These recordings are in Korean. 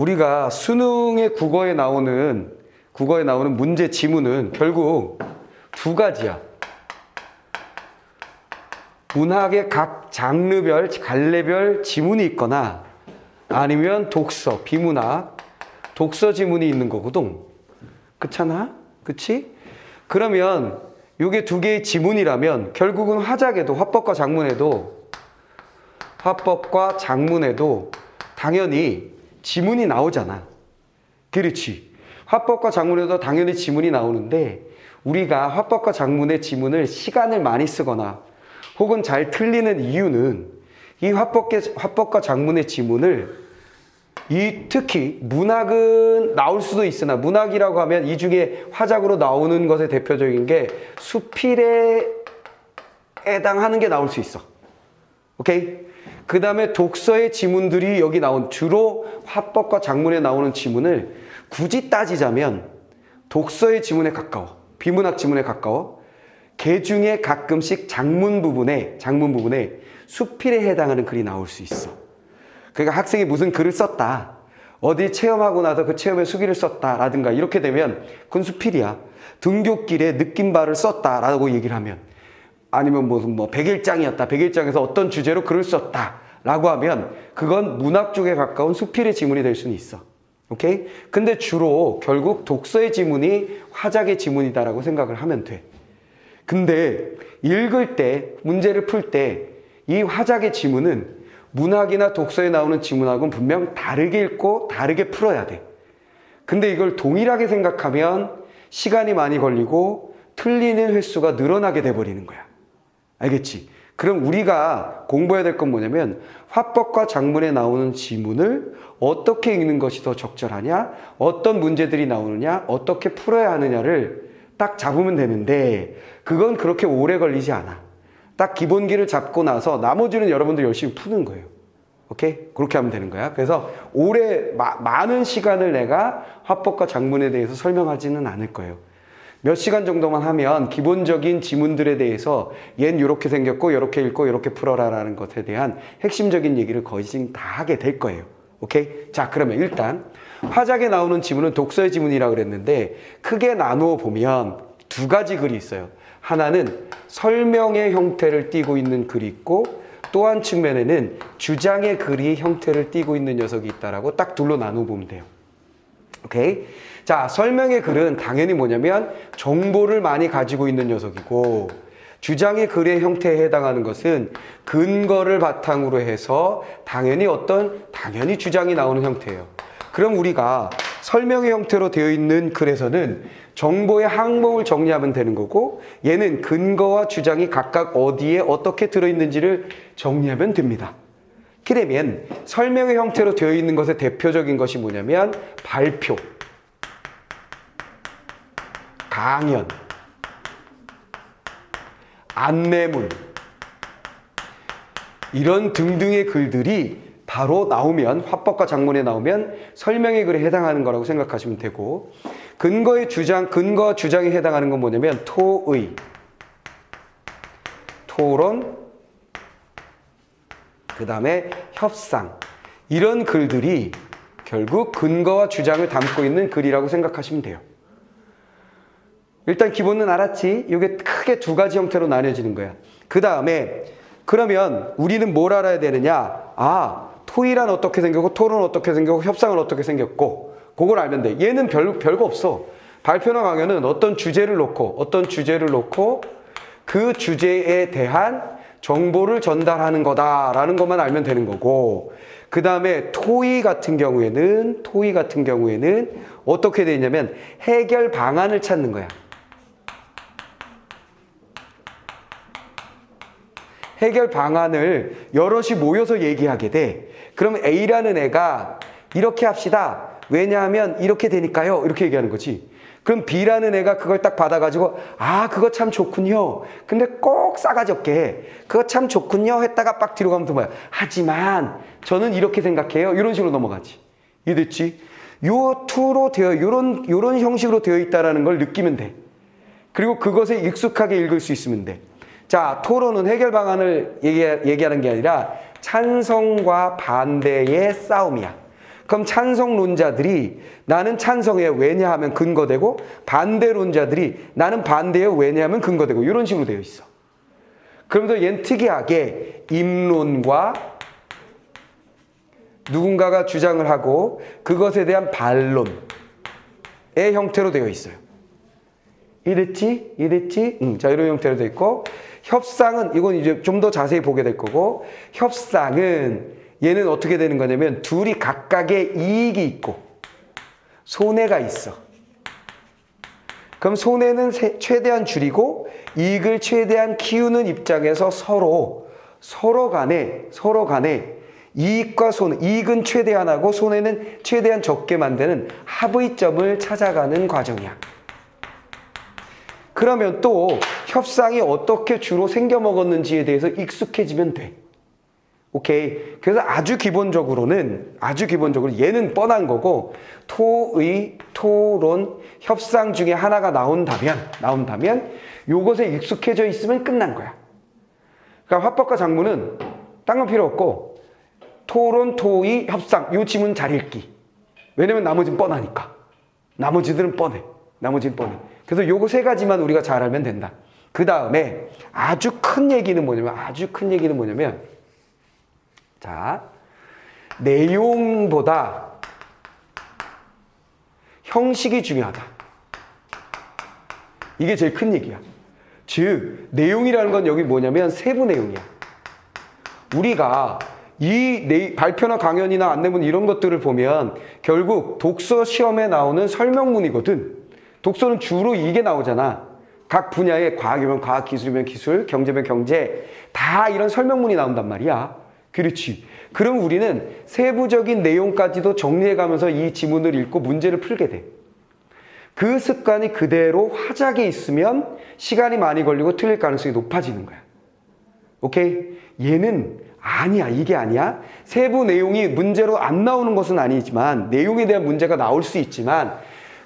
우리가 수능의 국어에 나오는 문제 지문은 결국 두 가지야. 문학의 각 장르별, 갈래별 지문이 있거나 아니면 독서, 비문학, 독서 지문이 있는 거거든. 그렇잖아? 그치? 그러면 요게 두 개의 지문이라면 결국은 화작에도, 화법과 장문에도 당연히 지문이 나오잖아. 그렇지? 화법과 장문에도 당연히 지문이 나오는데 우리가 화법과 장문의 지문을 시간을 많이 쓰거나 혹은 잘 틀리는 이유는 이 화법과 장문의 지문을 특히 문학은 나올 수도 있으나 문학이라고 하면 이 중에 화작으로 나오는 것의 대표적인 게 수필에 해당하는 게 나올 수 있어. 오케이? 그 다음에 독서의 지문들이 여기 주로 화법과 장문에 나오는 지문을 굳이 따지자면 독서의 지문에 가까워. 비문학 지문에 가까워. 개 중에 가끔씩 장문 부분에 수필에 해당하는 글이 나올 수 있어. 그러니까 학생이 무슨 글을 썼다. 어디 체험하고 나서 그 체험에 수기를 썼다라든가 이렇게 되면 그건 수필이야. 등굣길에 느낀바를 썼다라고 얘기를 하면 아니면 무슨 백일장이었다. 백일장에서 어떤 주제로 글을 썼다라고 하면 그건 문학 쪽에 가까운 수필의 지문이 될 수는 있어. 오케이? 근데 주로 결국 독서의 지문이 화작의 지문이다라고 생각을 하면 돼. 근데 읽을 때, 문제를 풀 때 이 화작의 지문은 문학이나 독서에 나오는 지문하고는 분명 다르게 읽고 다르게 풀어야 돼. 근데 이걸 동일하게 생각하면 시간이 많이 걸리고 틀리는 횟수가 늘어나게 돼버리는 거야. 알겠지? 그럼 우리가 공부해야 될 건 뭐냐면 화법과 장문에 나오는 지문을 어떻게 읽는 것이 더 적절하냐, 어떤 문제들이 나오느냐, 어떻게 풀어야 하느냐를 딱 잡으면 되는데 그건 그렇게 오래 걸리지 않아. 딱 기본기를 잡고 나서 나머지는 여러분들 열심히 푸는 거예요. 오케이? 그렇게 하면 되는 거야. 그래서 많은 시간을 내가 화법과 장문에 대해서 설명하지는 않을 거예요. 몇 시간 정도만 하면 기본적인 지문들에 대해서 얜 이렇게 생겼고 이렇게 읽고 이렇게 풀어라라는 것에 대한 핵심적인 얘기를 거의 다 하게 될 거예요. 오케이? 자, 그러면 일단 화작에 나오는 지문은 독서의 지문이라고 그랬는데 크게 나누어 보면 두 가지 글이 있어요. 하나는 설명의 형태를 띠고 있는 글이 있고 또 한 측면에는 주장의 글이 형태를 띠고 있는 녀석이 있다라고 딱 둘로 나누어 보면 돼요. 오케이? 자, 설명의 글은 당연히 뭐냐면 정보를 많이 가지고 있는 녀석이고 주장의 글의 형태에 해당하는 것은 근거를 바탕으로 해서 당연히 주장이 나오는 형태예요. 그럼 우리가 설명의 형태로 되어 있는 글에서는 정보의 항목을 정리하면 되는 거고 얘는 근거와 주장이 각각 어디에 어떻게 들어있는지를 정리하면 됩니다. 그러면 설명의 형태로 되어 있는 것의 대표적인 것이 뭐냐면 발표, 강연, 안내문 이런 등등의 글들이 바로 나오면 화법과 장문에 나오면 설명의 글에 해당하는 거라고 생각하시면 되고 근거와 주장에 해당하는 건 뭐냐면 토의, 토론, 그 다음에 협상 이런 글들이 결국 근거와 주장을 담고 있는 글이라고 생각하시면 돼요. 일단 기본은 알았지? 이게 크게 두 가지 형태로 나뉘어지는 거야. 그 다음에 그러면 우리는 뭘 알아야 되느냐? 토의란 어떻게 생겼고 토론은 어떻게 생겼고 협상은 어떻게 생겼고 그걸 알면 돼. 얘는 별거 없어. 발표나 강연은 어떤 주제를 놓고 그 주제에 대한 정보를 전달하는 거다라는 것만 알면 되는 거고 그 다음에 토의 같은 경우에는 어떻게 되냐면 해결 방안을 찾는 거야. 해결 방안을 여럿이 모여서 얘기하게 돼. 그러면 A라는 애가 이렇게 합시다. 왜냐하면 이렇게 되니까요. 이렇게 얘기하는 거지. 그럼 B라는 애가 그걸 딱 받아가지고 그거 참 좋군요. 근데 꼭 싸가지 없게 그거 참 좋군요 했다가 빡 뒤로 가면 또 뭐야. 하지만 저는 이렇게 생각해요. 이런 식으로 넘어가지. 이해됐지? 요런 형식으로 되어 있다라는 걸 느끼면 돼. 그리고 그것에 익숙하게 읽을 수 있으면 돼. 자, 토론은 해결 방안을 얘기하는 게 아니라 찬성과 반대의 싸움이야. 그럼 찬성론자들이 나는 찬성해요. 왜냐하면 근거되고, 반대론자들이 나는 반대해요. 왜냐하면 근거되고, 이런 식으로 되어 있어. 그러면서 얘는 특이하게 입론과 누군가가 주장을 하고 그것에 대한 반론의 형태로 되어 있어요. 이랬지? 이랬지? 자, 이런 형태로 되어 있고, 협상은, 이건 이제 좀 더 자세히 보게 될 거고, 협상은 얘는 어떻게 되는 거냐면 둘이 각각의 이익이 있고 손해가 있어. 그럼 손해는 최대한 줄이고 이익을 최대한 키우는 입장에서 서로 간에 이익과 손해, 이익은 최대한하고 손해는 최대한 적게 만드는 합의점을 찾아가는 과정이야. 그러면 또 협상이 어떻게 주로 생겨먹었는지에 대해서 익숙해지면 돼. 오케이. 그래서 아주 기본적으로는 얘는 뻔한 거고, 토론, 협상 중에 하나가 나온다면 요것에 익숙해져 있으면 끝난 거야. 그러니까 화법과 장문은 딴 건 필요 없고, 토론, 토의, 협상, 요 지문 잘 읽기. 왜냐면 나머지는 뻔하니까. 나머지는 뻔해. 그래서 요거 세 가지만 우리가 잘 알면 된다. 그 다음에 아주 큰 얘기는 뭐냐면, 자, 내용보다 형식이 중요하다. 이게 제일 큰 얘기야. 즉, 내용이라는 건 여기 뭐냐면 세부 내용이야. 우리가 이 발표나 강연이나 안내문 이런 것들을 보면 결국 독서 시험에 나오는 설명문이거든. 독서는 주로 이게 나오잖아. 각 분야의 과학이면 과학, 기술이면 기술, 경제면 경제, 다 이런 설명문이 나온단 말이야. 그렇지. 그럼 우리는 세부적인 내용까지도 정리해가면서 이 지문을 읽고 문제를 풀게 돼. 그 습관이 그대로 화작에 있으면 시간이 많이 걸리고 틀릴 가능성이 높아지는 거야. 오케이? 얘는 아니야. 이게 아니야. 세부 내용이 문제로 안 나오는 것은 아니지만, 내용에 대한 문제가 나올 수 있지만,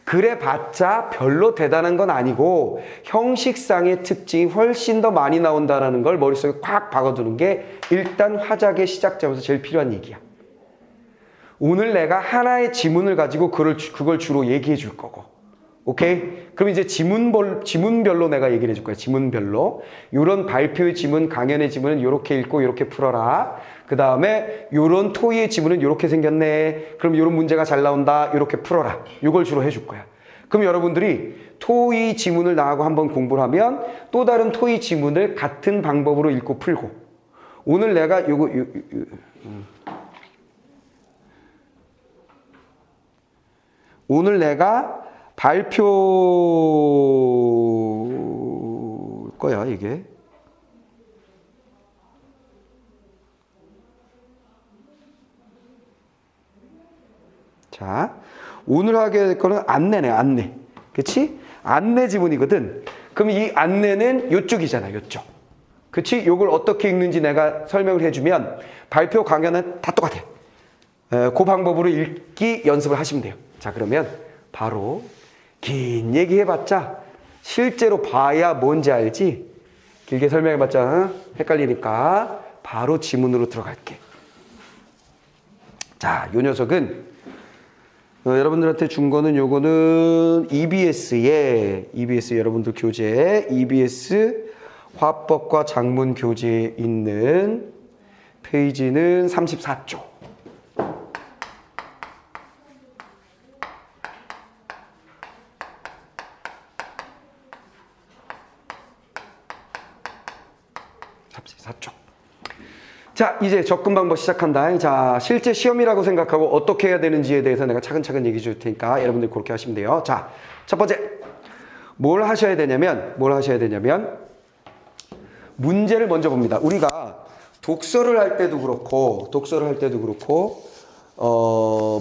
그래봤자 별로 대단한 건 아니고 형식상의 특징이 훨씬 더 많이 나온다는 걸 머릿속에 콱 박아두는 게 일단 화작의 시작점에서 제일 필요한 얘기야. 오늘 내가 하나의 지문을 가지고 그걸 주로 얘기해 줄 거고, 오케이? 그럼 이제 지문별로 내가 얘기를 해줄 거야. 지문별로. 요런 발표의 지문, 강연의 지문은 요렇게 읽고 요렇게 풀어라. 그 다음에 요런 토의의 지문은 요렇게 생겼네. 그럼 요런 문제가 잘 나온다. 요렇게 풀어라. 요걸 주로 해줄 거야. 그럼 여러분들이 토의 지문을 나하고 한번 공부를 하면 또 다른 토의 지문을 같은 방법으로 읽고 풀고, 오늘 내가 오늘 내가 발표 거야, 이게. 자, 오늘 하게 될 거는 안내네, 안내. 그치? 안내 지문이거든. 그럼 이 안내는 요쪽이잖아, 요쪽. 그치? 요걸 어떻게 읽는지 내가 설명을 해주면 발표 강연은 다 똑같아. 그 방법으로 읽기 연습을 하시면 돼요. 자, 그러면 바로 긴 얘기 해봤자 실제로 봐야 뭔지 알지? 길게 설명해봤자 헷갈리니까 바로 지문으로 들어갈게. 자, 요 녀석은 여러분들한테 준 거는 요거는 EBS 여러분들 교재, EBS 화법과 장문 교재에 있는 페이지는 34쪽. 자, 이제 접근 방법 시작한다. 자, 실제 시험이라고 생각하고 어떻게 해야 되는지에 대해서 내가 차근차근 얘기해 줄 테니까 여러분들 그렇게 하시면 돼요. 자, 첫 번째. 뭘 하셔야 되냐면 문제를 먼저 봅니다. 우리가 독서를 할 때도 그렇고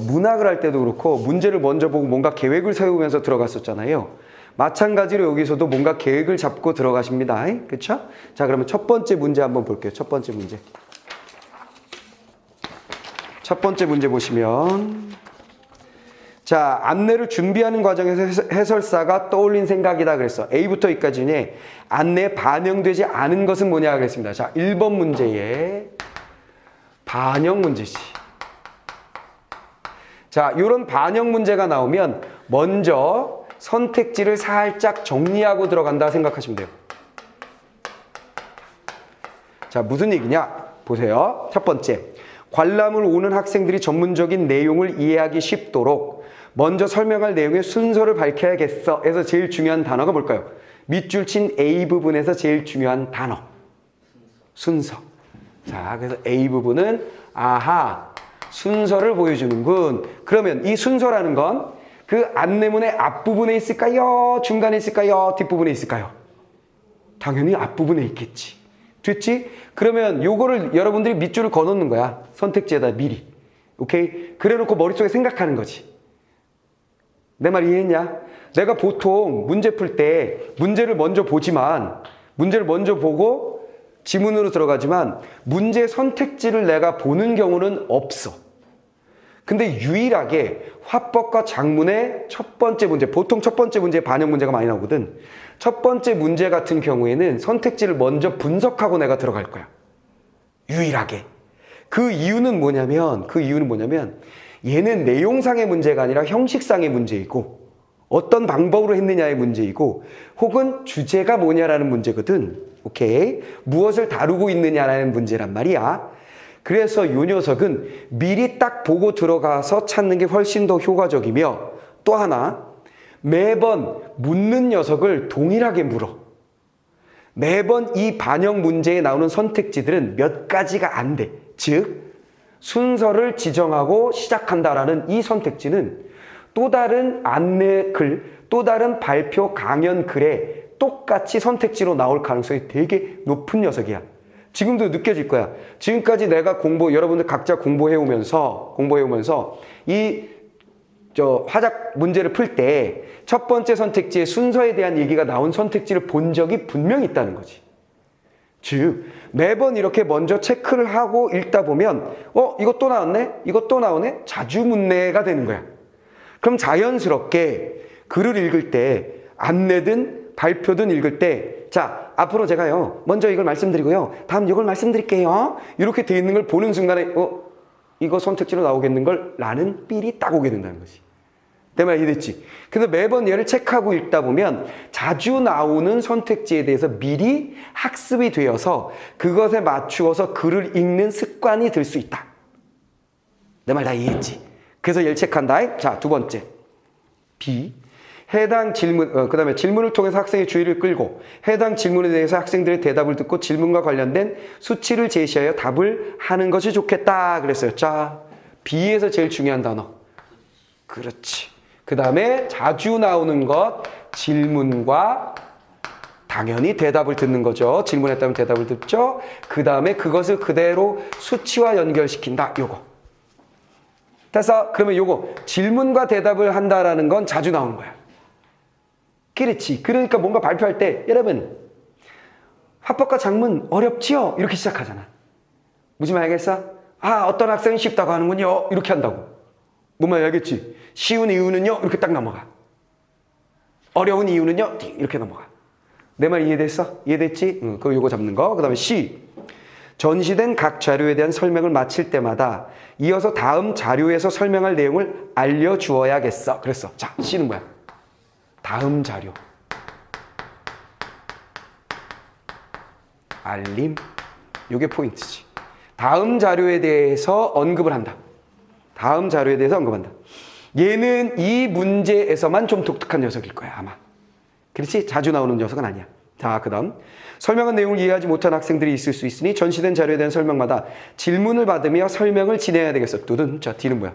문학을 할 때도 그렇고 문제를 먼저 보고 뭔가 계획을 세우면서 들어갔었잖아요. 마찬가지로 여기서도 뭔가 계획을 잡고 들어가십니다. 그렇죠? 자, 그러면 첫 번째 문제 한번 볼게요. 첫 번째 문제 보시면, 자, 안내를 준비하는 과정에서 해설사가 떠올린 생각이다 그랬어. A부터 E까지 중에 안내에 반영되지 않은 것은 뭐냐 그랬습니다. 자, 1번 문제에 반영 문제지. 자, 이런 반영 문제가 나오면 먼저 선택지를 살짝 정리하고 들어간다 생각하시면 돼요. 자, 무슨 얘기냐? 보세요. 첫 번째, 관람을 오는 학생들이 전문적인 내용을 이해하기 쉽도록 먼저 설명할 내용의 순서를 밝혀야겠어. 에서 제일 중요한 단어가 뭘까요? 밑줄 친 A 부분에서 제일 중요한 단어. 순서. 자, 그래서 A 부분은 아하, 순서를 보여주는군. 그러면 이 순서라는 건 그 안내문의 앞부분에 있을까요? 중간에 있을까요? 뒷부분에 있을까요? 당연히 앞부분에 있겠지. 됐지? 그러면 요거를 여러분들이 밑줄을 그어놓는 거야. 선택지에다 미리. 오케이? 그래 놓고 머릿속에 생각하는 거지. 내 말 이해했냐? 내가 보통 문제 풀 때 문제를 먼저 보지만, 문제를 먼저 보고 지문으로 들어가지만 문제 선택지를 내가 보는 경우는 없어. 근데 유일하게 화법과 작문의 첫 번째 문제, 보통 첫 번째 문제에 반영 문제가 많이 나오거든. 첫 번째 문제 같은 경우에는 선택지를 먼저 분석하고 내가 들어갈 거야. 유일하게. 그 이유는 뭐냐면 얘는 내용상의 문제가 아니라 형식상의 문제이고, 어떤 방법으로 했느냐의 문제이고, 혹은 주제가 뭐냐라는 문제거든. 오케이? 무엇을 다루고 있느냐라는 문제란 말이야. 그래서 이 녀석은 미리 딱 보고 들어가서 찾는 게 훨씬 더 효과적이며, 또 하나, 매번 묻는 녀석을 동일하게 물어. 매번 이 반영 문제에 나오는 선택지들은 몇 가지가 안 돼. 즉, 순서를 지정하고 시작한다라는 이 선택지는 또 다른 안내 글, 또 다른 발표 강연 글에 똑같이 선택지로 나올 가능성이 되게 높은 녀석이야. 지금도 느껴질 거야. 지금까지 내가 여러분들 각자 공부해오면서 화작 문제를 풀 때 첫 번째 선택지의 순서에 대한 얘기가 나온 선택지를 본 적이 분명히 있다는 거지. 즉, 매번 이렇게 먼저 체크를 하고 읽다 보면, 이것 또 나왔네? 이것 또 나오네? 자주 묻네가 되는 거야. 그럼 자연스럽게 글을 읽을 때, 안내든 발표든 읽을 때, 자, 앞으로 제가요, 먼저 이걸 말씀드리고요, 다음 이걸 말씀드릴게요. 이렇게 돼 있는 걸 보는 순간에, 이거 선택지로 나오겠는 걸 라는 삘이 딱 오게 된다는 거지. 내 말 이해됐지? 그래서 매번 얘를 체크하고 읽다 보면 자주 나오는 선택지에 대해서 미리 학습이 되어서 그것에 맞추어서 글을 읽는 습관이 들 수 있다. 내 말 다 이해했지? 그래서 얘를 체크한다. 자, 두 번째. B. 해당 질문, 그 다음에 질문을 통해서 학생의 주의를 끌고 해당 질문에 대해서 학생들의 대답을 듣고 질문과 관련된 수치를 제시하여 답을 하는 것이 좋겠다. 그랬어요. 자, B에서 제일 중요한 단어. 그렇지. 그 다음에 자주 나오는 것, 질문과 당연히 대답을 듣는 거죠. 질문했다면 대답을 듣죠. 그 다음에 그것을 그대로 수치와 연결시킨다. 요거. 됐어? 그러면 요거 질문과 대답을 한다라는 건 자주 나오는 거야. 그렇지. 그러니까 뭔가 발표할 때 여러분 화법과 작문 어렵지요? 이렇게 시작하잖아. 무슨 말 알겠어? 어떤 학생은 쉽다고 하는군요. 이렇게 한다고. 뭔 말 알겠지? 쉬운 이유는요? 이렇게 딱 넘어가. 어려운 이유는요? 이렇게 넘어가. 내 말 이해됐어? 이해됐지? 그거 요거 잡는 거. 그 다음에 C. 전시된 각 자료에 대한 설명을 마칠 때마다 이어서 다음 자료에서 설명할 내용을 알려주어야겠어. 그랬어. 자, C는 뭐야? 다음 자료. 알림. 요게 포인트지. 다음 자료에 대해서 언급을 한다. 다음 자료에 대해서 언급한다. 얘는 이 문제에서만 좀 독특한 녀석일 거야, 아마. 그렇지? 자주 나오는 녀석은 아니야. 자, 그 다음. 설명한 내용을 이해하지 못한 학생들이 있을 수 있으니 전시된 자료에 대한 설명마다 질문을 받으며 설명을 진행해야 되겠어. 또는, 자, D는 뭐야?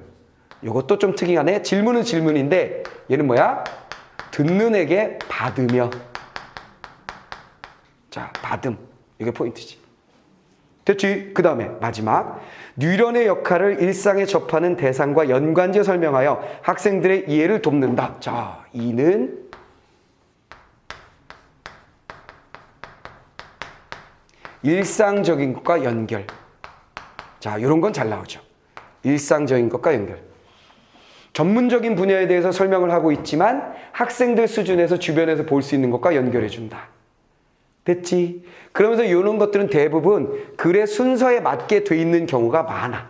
이것도 좀 특이하네. 질문은 질문인데 얘는 뭐야? 듣는 에게 받으며. 자, 받음. 이게 포인트지. 됐지? 그 다음에 마지막. 뉘련의 역할을 일상에 접하는 대상과 연관지어 설명하여 학생들의 이해를 돕는다. 자, 이는 일상적인 것과 연결. 자, 이런 건 잘 나오죠. 일상적인 것과 연결. 전문적인 분야에 대해서 설명을 하고 있지만 학생들 수준에서 주변에서 볼 수 있는 것과 연결해 준다. 됐지? 그러면서 이런 것들은 대부분 글의 순서에 맞게 돼 있는 경우가 많아.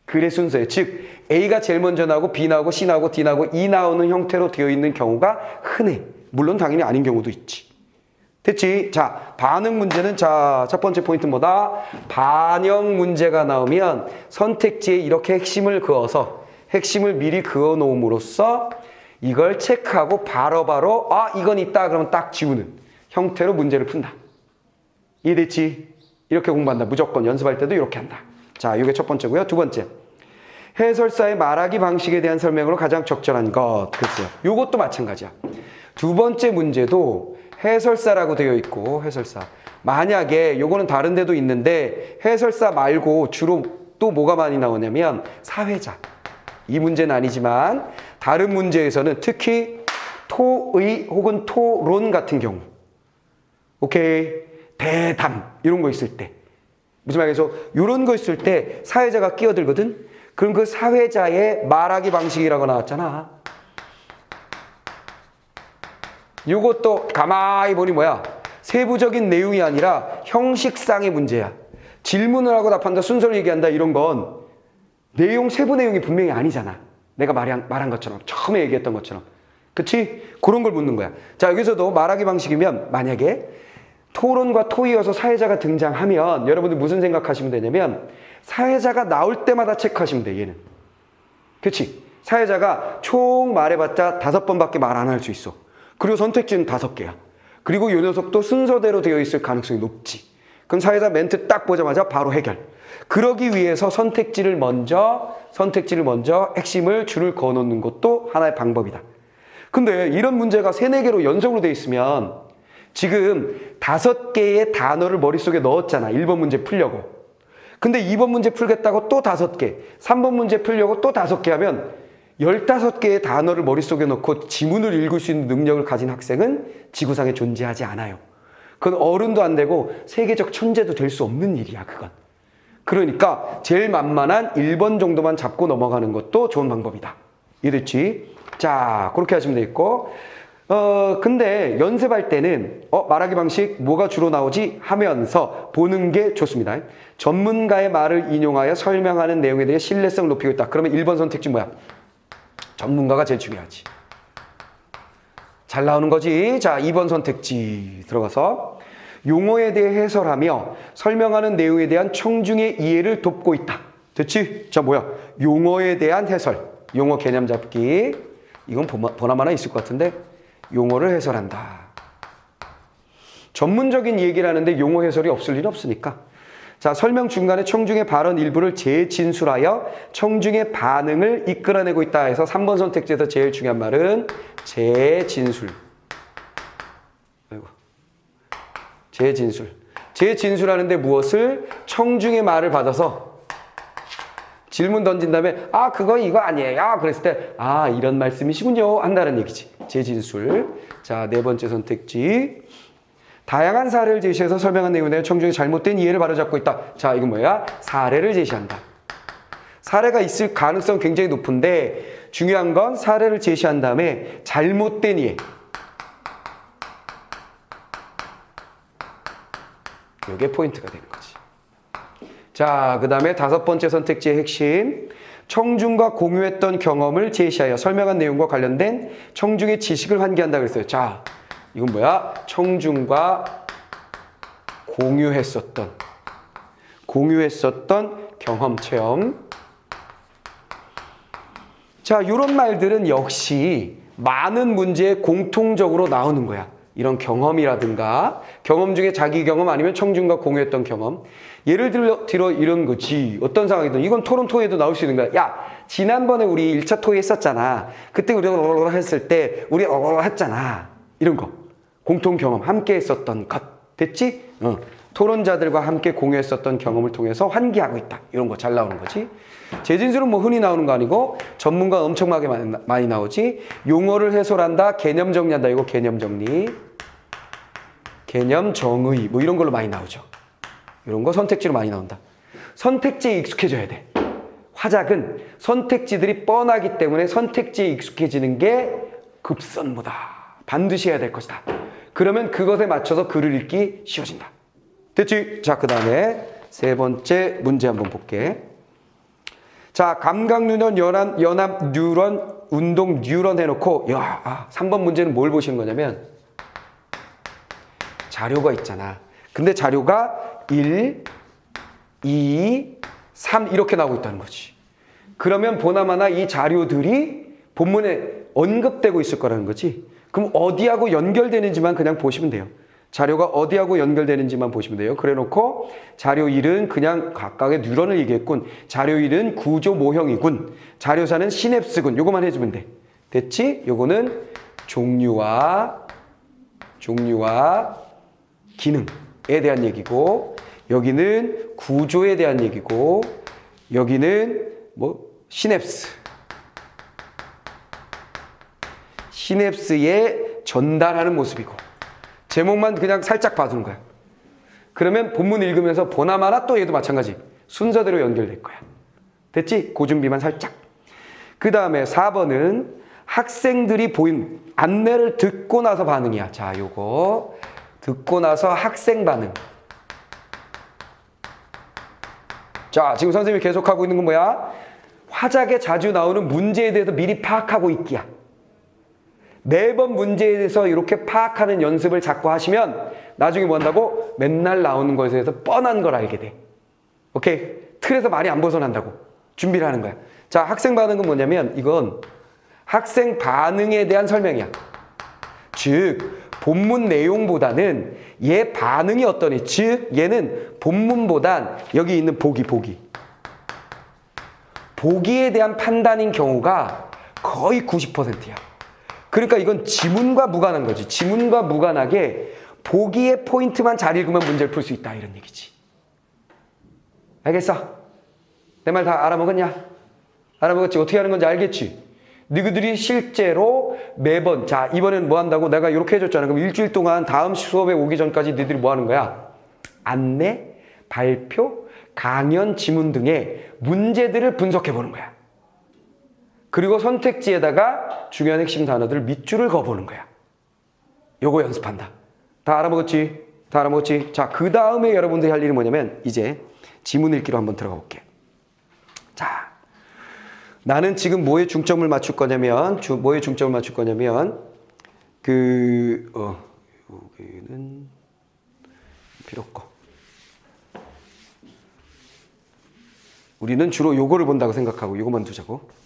글의 순서에 즉 A가 제일 먼저 나오고 B 나오고 C 나오고 D 나오고 E 나오는 형태로 되어 있는 경우가 흔해. 물론 당연히 아닌 경우도 있지. 됐지? 자, 반응 문제는 자, 첫 번째 포인트 뭐다? 반영 문제가 나오면 선택지에 이렇게 핵심을 그어서 핵심을 미리 그어 놓음으로써 이걸 체크하고 바로바로 아, 이건 있다 그러면 딱 지우는 형태로 문제를 푼다. 이해됐지? 이렇게 공부한다. 무조건 연습할 때도 이렇게 한다. 자, 이게 첫 번째고요. 두 번째. 해설사의 말하기 방식에 대한 설명으로 가장 적절한 것. 글쎄요. 요것도 마찬가지야. 두 번째 문제도 해설사라고 되어 있고 해설사. 만약에 요거는 다른 데도 있는데 해설사 말고 주로 또 뭐가 많이 나오냐면 사회자. 이 문제는 아니지만 다른 문제에서는 특히 토의 혹은 토론 같은 경우. 오케이. 대담 이런 거 있을 때. 무슨 말이겠어? 이런 거 있을 때 사회자가 끼어들거든. 그럼 그 사회자의 말하기 방식이라고 나왔잖아. 이것도 가만히 보니 뭐야? 세부적인 내용이 아니라 형식상의 문제야. 질문을 하고 답한다, 순서를 얘기한다 이런 건 내용, 세부 내용이 분명히 아니잖아. 내가 말한 것처럼, 처음에 얘기했던 것처럼. 그치? 그런 걸 묻는 거야. 자, 여기서도 말하기 방식이면 만약에 토론과 토의여서 사회자가 등장하면 여러분들 무슨 생각하시면 되냐면 사회자가 나올 때마다 체크하시면 돼, 얘는. 그치? 사회자가 총 말해봤자 5번밖에 말 안 할 수 있어. 그리고 선택지는 5개야. 그리고 이 녀석도 순서대로 되어 있을 가능성이 높지. 그럼 사회자 멘트 딱 보자마자 바로 해결. 그러기 위해서 선택지를 먼저 핵심을 줄을 그어놓는 것도 하나의 방법이다. 근데 이런 문제가 3, 4개로 연속으로 되어 있으면 지금 5개의 단어를 머릿속에 넣었잖아. 1번 문제 풀려고. 근데 2번 문제 풀겠다고 또 5개, 3번 문제 풀려고 또 5개 하면 15개의 단어를 머릿속에 넣고 지문을 읽을 수 있는 능력을 가진 학생은 지구상에 존재하지 않아요. 그건 어른도 안 되고 세계적 천재도 될 수 없는 일이야, 그건. 그러니까 제일 만만한 1번 정도만 잡고 넘어가는 것도 좋은 방법이다. 이해됐지? 자, 그렇게 하시면 되겠고. 근데 연습할 때는 말하기 방식 뭐가 주로 나오지 하면서 보는 게 좋습니다. 전문가의 말을 인용하여 설명하는 내용에 대해 신뢰성을 높이고 있다. 그러면 1번 선택지 뭐야? 전문가가 제일 중요하지. 잘 나오는 거지. 자, 2번 선택지 들어가서 용어에 대해 해설하며 설명하는 내용에 대한 청중의 이해를 돕고 있다. 됐지? 자, 뭐야? 용어에 대한 해설. 용어 개념 잡기. 이건 보나마나 있을 것 같은데 용어를 해설한다. 전문적인 얘기를 하는데 용어 해설이 없을 리는 없으니까. 자, 설명 중간에 청중의 발언 일부를 재진술하여 청중의 반응을 이끌어내고 있다 해서 3번 선택지에서 제일 중요한 말은 재진술. 아이고. 재진술. 재진술하는데 무엇을? 청중의 말을 받아서 질문 던진 다음에 아, 그거 이거 아니에요. 그랬을 때 아, 이런 말씀이시군요. 한다는 얘기지. 재진술. 자, 4번째 선택지. 다양한 사례를 제시해서 설명한 내용에 대해 청중의 잘못된 이해를 바로잡고 있다. 자, 이건 뭐야? 사례를 제시한다. 사례가 있을 가능성 굉장히 높은데 중요한 건 사례를 제시한 다음에 잘못된 이해. 이게 포인트가 되는 거지. 자, 그 다음에 5번째 선택지의 핵심. 청중과 공유했던 경험을 제시하여 설명한 내용과 관련된 청중의 지식을 환기한다 그랬어요. 자, 이건 뭐야? 청중과 공유했었던 경험, 체험. 자, 이런 말들은 역시 많은 문제에 공통적으로 나오는 거야. 이런 경험이라든가 경험 중에 자기 경험 아니면 청중과 공유했던 경험. 예를 들어 이런 거지. 어떤 상황이든 이건 토론 토의에도 나올 수 있는 거야. 야, 지난번에 우리 1차 토의 했었잖아. 그때 우리 했을 때 우리 했잖아. 이런 거. 공통 경험, 함께 했었던 것. 됐지? 토론자들과 함께 공유했었던 경험을 통해서 환기하고 있다. 이런 거 잘 나오는 거지. 재진술은 뭐 흔히 나오는 거 아니고 전문가 엄청나게 많이 나오지. 용어를 해설한다, 개념 정리한다. 이거 개념 정리. 개념 정의 뭐 이런 걸로 많이 나오죠. 이런 거 선택지로 많이 나온다. 선택지에 익숙해져야 돼. 화작은 선택지들이 뻔하기 때문에 선택지에 익숙해지는 게 급선무다. 반드시 해야 될 것이다. 그러면 그것에 맞춰서 글을 읽기 쉬워진다. 됐지? 자, 그 다음에 3번째 문제 한번 볼게. 자, 감각 뉴런, 연합 뉴런, 운동 뉴런 해놓고 3번 문제는 뭘 보시는 거냐면 자료가 있잖아. 근데 자료가 1, 2, 3 이렇게 나오고 있다는 거지. 그러면 보나마나 이 자료들이 본문에 언급되고 있을 거라는 거지. 그럼 어디하고 연결되는지만 그냥 보시면 돼요. 자료가 어디하고 연결되는지만 보시면 돼요. 그래 놓고 자료 1은 그냥 각각의 뉴런을 얘기했군. 자료 1은 구조 모형이군. 자료 4는 시냅스군. 요거만 해주면 돼. 됐지? 요거는 종류와 기능에 대한 얘기고, 여기는 구조에 대한 얘기고, 여기는 시냅스에 전달하는 모습이고, 제목만 그냥 살짝 봐두는 거야. 그러면 본문 읽으면서 보나마나 또 얘도 마찬가지. 순서대로 연결될 거야. 됐지? 그 준비만 살짝. 그 다음에 4번은 학생들이 보인 안내를 듣고 나서 반응이야. 자, 요거 듣고 나서 학생 반응. 자, 지금 선생님이 계속하고 있는 건 뭐야? 화작에 자주 나오는 문제에 대해서 미리 파악하고 있기야. 매번 문제에 대해서 이렇게 파악하는 연습을 자꾸 하시면 나중에 뭐 한다고? 맨날 나오는 것에 대해서 뻔한 걸 알게 돼. 오케이? 틀에서 많이 안 벗어난다고. 준비를 하는 거야. 자, 학생 반응은 뭐냐면 이건 학생 반응에 대한 설명이야. 즉, 본문 내용보다는 얘 반응이 어떠니? 즉, 얘는 본문보단 여기 있는 보기에 대한 판단인 경우가 거의 90%야. 그러니까 이건 지문과 무관한 거지. 지문과 무관하게 보기의 포인트만 잘 읽으면 문제를 풀 수 있다, 이런 얘기지. 알겠어? 내 말 다 알아먹었냐? 알아먹었지? 어떻게 하는 건지 알겠지? 너희들이 실제로 매번, 자, 이번엔 뭐 한다고? 내가 이렇게 해줬잖아. 그럼 일주일 동안 다음 수업에 오기 전까지 너희들이 뭐 하는 거야? 안내, 발표, 강연, 지문 등의 문제들을 분석해 보는 거야. 그리고 선택지에다가 중요한 핵심 단어들 밑줄을 그어보는 거야. 요거 연습한다. 다 알아먹었지? 다 알아먹었지? 자, 그 다음에 여러분들이 할 일이 뭐냐면 이제 지문 읽기로 한번 들어가 볼게. 자, 나는 지금 뭐에 중점을 맞출 거냐면 여기는 필요 없고, 우리는 주로 요거를 본다고 생각하고 요거만 두자고.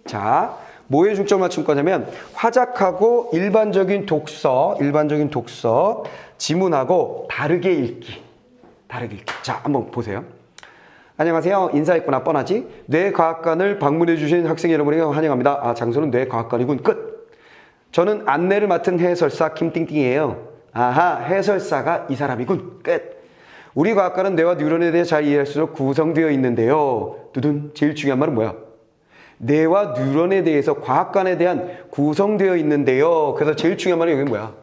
자, 뭐에 중점을 맞출 거냐면 화작하고 일반적인 독서, 지문하고 다르게 읽기. 자, 한번 보세요. 안녕하세요. 인사했구나. 뻔하지? 뇌과학관을 방문해 주신 학생 여러분에게 환영합니다. 아, 장소는 뇌과학관이군. 끝. 저는 안내를 맡은 해설사 김띵띵이에요. 아하, 해설사가 이 사람이군. 끝. 우리 과학관은 뇌와 뉴런에 대해 잘 이해할 수 있도록 구성되어 있는데요. 두둔. 제일 중요한 말은 뭐야? 뇌와 뉴런에 대해서 과학관에 대한 구성되어 있는데요. 그래서 제일 중요한 말은 여기 뭐야?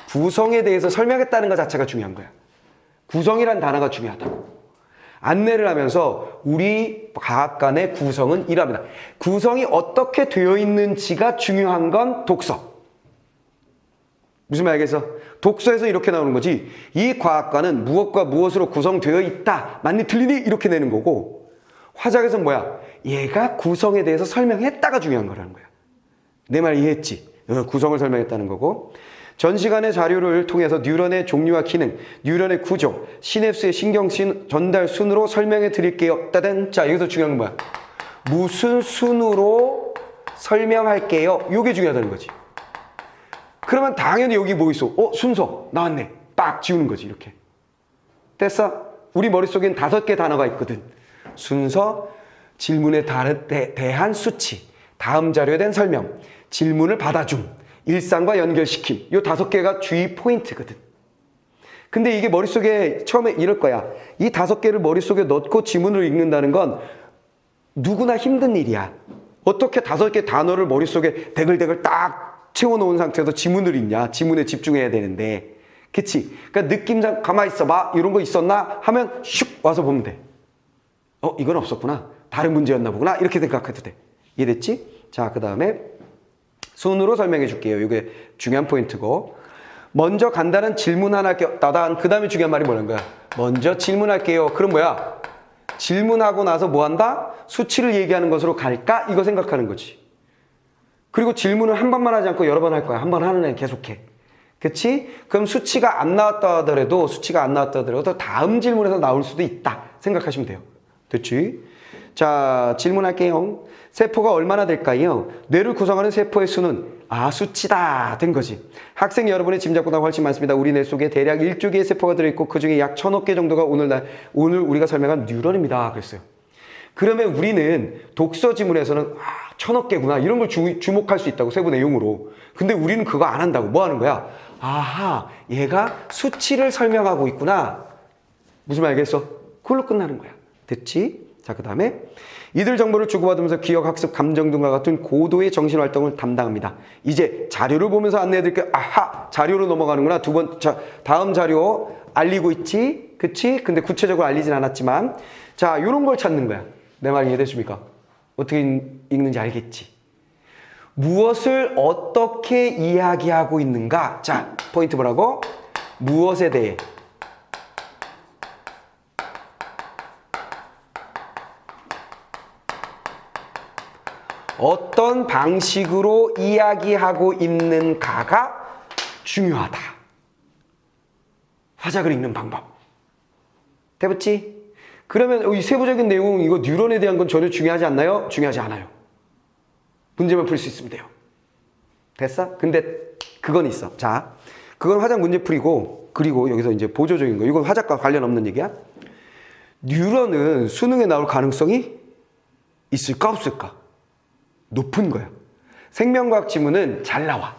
구성에 대해서 설명했다는 것 자체가 중요한 거야. 구성이란 단어가 중요하다고. 안내를 하면서 우리 과학관의 구성은 이랍니다. 구성이 어떻게 되어 있는지가 중요한 건 독서. 무슨 말 알겠어? 독서에서 이렇게 나오는 거지. 이 과학관은 무엇과 무엇으로 구성되어 있다. 맞니? 틀리니? 이렇게 내는 거고, 화작에서는 뭐야? 얘가 구성에 대해서 설명했다가 중요한 거라는 거야. 내 말 이해했지? 구성을 설명했다는 거고, 전 시간의 자료를 통해서 뉴런의 종류와 기능, 뉴런의 구조, 시냅스의 신경 전달 순으로 설명해 드릴게요. 따단. 자, 여기서 중요한 건 뭐야? 무슨 순으로 설명할게요. 이게 중요하다는 거지. 그러면 당연히 여기 뭐 있어? 순서 나왔네. 빡 지우는 거지. 이렇게. 됐어? 우리 머릿속엔 5개 단어가 있거든. 순서, 질문에 대한 수치, 다음 자료에 대한 설명, 질문을 받아줌, 일상과 연결시킴. 이 5개가 주의 포인트거든. 근데 이게 머릿속에 처음에 이럴 거야. 이 5개를 머릿속에 넣고 지문을 읽는다는 건 누구나 힘든 일이야. 어떻게 5개 단어를 머릿속에 대글대글 딱 채워놓은 상태에서 지문을 읽냐. 지문에 집중해야 되는데. 그치? 그러니까 느낌상 가만히 있어봐. 이런 거 있었나? 하면 슉 와서 보면 돼. 이건 없었구나. 다른 문제였나 보구나. 이렇게 생각해도 돼. 이해됐지? 자, 그 다음에 순으로 설명해 줄게요. 이게 중요한 포인트고, 먼저 간단한 질문 하나 할게요. 따단. 그 다음에 중요한 말이 뭐라는 거야? 먼저 질문할게요. 그럼 뭐야? 질문하고 나서 뭐 한다? 수치를 얘기하는 것으로 갈까? 이거 생각하는 거지. 그리고 질문을 한 번만 하지 않고 여러 번 할 거야. 한 번 하는 애 계속해. 그치? 그럼 수치가 안 나왔다 하더라도 다음 질문에서 나올 수도 있다 생각하시면 돼요. 됐지? 자, 질문할게요. 세포가 얼마나 될까요? 뇌를 구성하는 세포의 수는 수치다 된 거지. 학생 여러분의 짐작보다 훨씬 많습니다. 우리 뇌 속에 대략 1조 개의 세포가 들어있고 그 중에 약 1000억 개 정도가 오늘 우리가 설명한 뉴런입니다. 그랬어요. 그러면 우리는 독서 지문에서는 1000억 개구나 이런 걸 주목할 수 있다고 세부 내용으로. 근데 우리는 그거 안 한다고. 뭐 하는 거야? 아하, 얘가 수치를 설명하고 있구나. 무슨 말 알겠어? 그걸로 끝나는 거야. 됐지? 자, 그 다음에 이들 정보를 주고받으면서 기억, 학습, 감정 등과 같은 고도의 정신활동을 담당합니다. 이제 자료를 보면서 안내해드릴게요. 아하! 자료로 넘어가는구나. 다음 자료 알리고 있지? 그치? 근데 구체적으로 알리진 않았지만 자, 요런 걸 찾는 거야. 내 말 이해되십니까? 어떻게 읽는지 알겠지? 무엇을 어떻게 이야기하고 있는가? 자, 포인트 뭐라고? 무엇에 대해 어떤 방식으로 이야기하고 있는가가 중요하다. 화작을 읽는 방법. 돼봤지? 그러면 이 세부적인 내용, 이거 뉴런에 대한 건 전혀 중요하지 않나요? 중요하지 않아요. 문제만 풀 수 있으면 돼요. 됐어? 근데 그건 있어. 자, 그건 화작 문제 풀이고, 그리고 여기서 이제 보조적인 거. 이건 화작과 관련 없는 얘기야. 뉴런은 수능에 나올 가능성이 있을까 없을까? 높은 거야. 생명과학 지문은 잘 나와.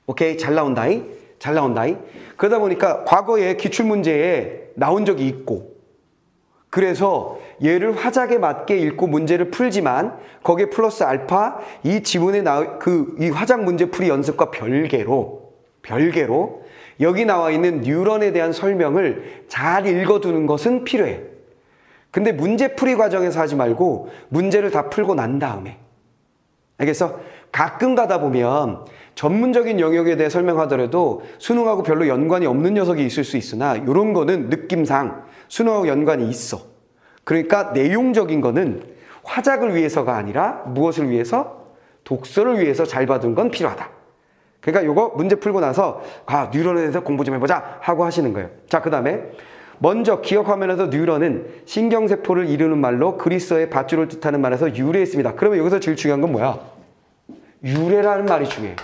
오케이? 잘 나온다이? 잘 나온다이? 그러다 보니까 과거에 기출문제에 나온 적이 있고, 그래서 얘를 화작에 맞게 읽고 문제를 풀지만 거기에 플러스 알파 이 지문에 이 화작 문제 풀이 연습과 별개로 여기 나와 있는 뉴런에 대한 설명을 잘 읽어두는 것은 필요해. 근데 문제 풀이 과정에서 하지 말고 문제를 다 풀고 난 다음에. 알겠어? 가끔 가다 보면 전문적인 영역에 대해 설명하더라도 수능하고 별로 연관이 없는 녀석이 있을 수 있으나 이런 거는 느낌상 수능하고 연관이 있어. 그러니까 내용적인 거는 화작을 위해서가 아니라 무엇을 위해서? 독서를 위해서 잘 봐둔 건 필요하다. 그러니까 요거 문제 풀고 나서 뉴런에 대해서 공부 좀 해보자 하고 하시는 거예요. 자, 그 다음에 먼저 기억화면에서 뉴런은 신경세포를 이루는 말로 그리스어의 밧줄을 뜻하는 말에서 유래했습니다. 그러면 여기서 제일 중요한 건 뭐야? 유래라는 말이 중요해.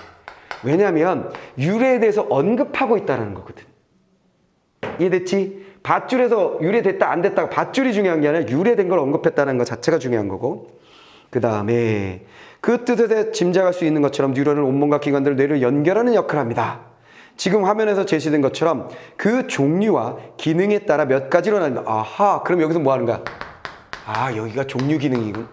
왜냐하면 유래에 대해서 언급하고 있다는 거거든. 이해됐지? 밧줄에서 유래됐다 안 됐다 밧줄이 중요한 게 아니라 유래된 걸 언급했다는 것 자체가 중요한 거고, 그 다음에 그 뜻에 대해 짐작할 수 있는 것처럼 뉴런은 온몸과 기관들을 뇌를 연결하는 역할을 합니다. 지금 화면에서 제시된 것처럼 그 종류와 기능에 따라 몇 가지로 나뉜다. 아하, 그럼 여기서 뭐 하는 거야? 여기가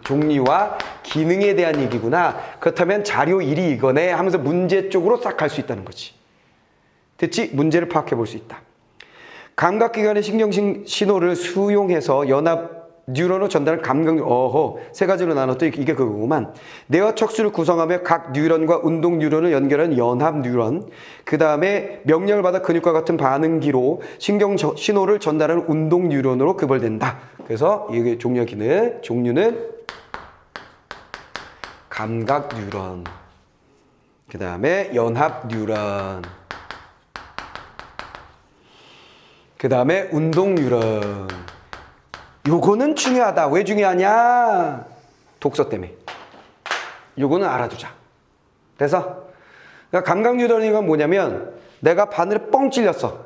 종류와 기능에 대한 얘기구나. 그렇다면 자료 1이 이거네 하면서 문제 쪽으로 싹 갈 수 있다는 거지. 됐지? 문제를 파악해 볼 수 있다. 감각기관의 신경 신호를 수용해서 연합 뉴런으로 전달하는 감각, 세 가지로 나눴더니 이게 그거구만. 뇌와 척수를 구성하며 각 뉴런과 운동 뉴런을 연결하는 연합 뉴런, 그 다음에 명령을 받아 근육과 같은 반응기로 신경 신호를 전달하는 운동 뉴런으로 구별된다. 그래서 이게 종류는 감각 뉴런, 그 다음에 연합 뉴런, 그 다음에 운동 뉴런. 요거는 중요하다. 왜 중요하냐? 독서 때문에. 요거는 알아두자. 그래서 그러니까 감각 뉴런이 뭐냐면 내가 바늘에 뻥 찔렸어.